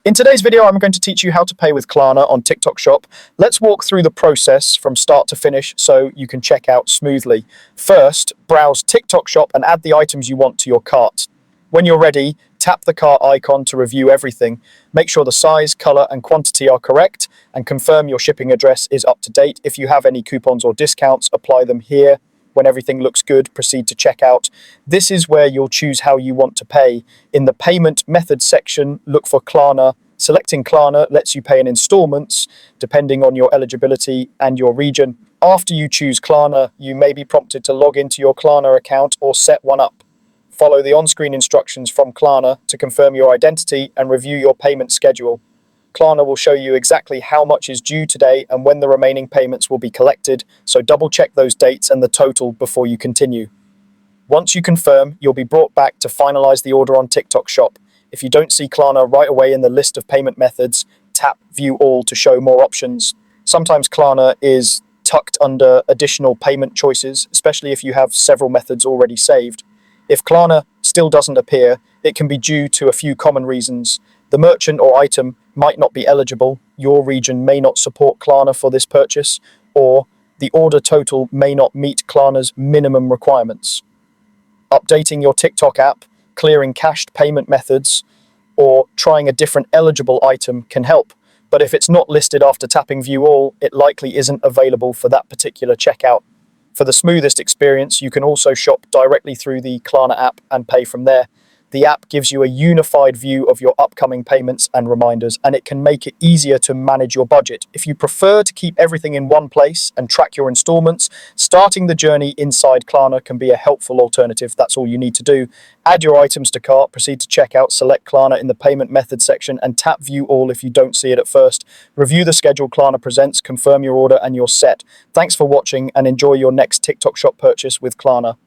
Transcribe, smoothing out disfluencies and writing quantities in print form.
In today's video, I'm going to teach you how to pay with Klarna on TikTok Shop. Let's walk through the process from start to finish so you can check out smoothly. First, browse TikTok Shop and add the items you want to your cart. When you're ready, tap the cart icon to review everything. Make sure the size, color, and quantity are correct, and confirm your shipping address is up to date. If you have any coupons or discounts, apply them here. When everything looks good, proceed to checkout. This is where you'll choose how you want to pay. In the payment method section, look for Klarna. Selecting Klarna lets you pay in installments, depending on your eligibility and your region. After you choose Klarna, you may be prompted to log into your Klarna account or set one up. Follow the on-screen instructions from Klarna to confirm your identity and review your payment schedule. Klarna will show you exactly how much is due today and when the remaining payments will be collected, so double check those dates and the total before you continue. Once you confirm, you'll be brought back to finalize the order on TikTok Shop. If you don't see Klarna right away in the list of payment methods, tap View All to show more options. Sometimes Klarna is tucked under additional payment choices, especially if you have several methods already saved. If Klarna still doesn't appear, it can be due to a few common reasons. The merchant or item might not be eligible, your region may not support Klarna for this purchase, or the order total may not meet Klarna's minimum requirements. Updating your TikTok app, clearing cached payment methods, or trying a different eligible item can help. But if it's not listed after tapping View All, it likely isn't available for that particular checkout. For the smoothest experience, you can also shop directly through the Klarna app and pay from there. The app gives you a unified view of your upcoming payments and reminders, and it can make it easier to manage your budget. If you prefer to keep everything in one place and track your installments, starting the journey inside Klarna can be a helpful alternative. That's all you need to do. Add your items to cart, proceed to checkout, select Klarna in the payment method section, and tap View All if you don't see it at first. Review the schedule Klarna presents, confirm your order, and you're set. Thanks for watching, and enjoy your next TikTok Shop purchase with Klarna.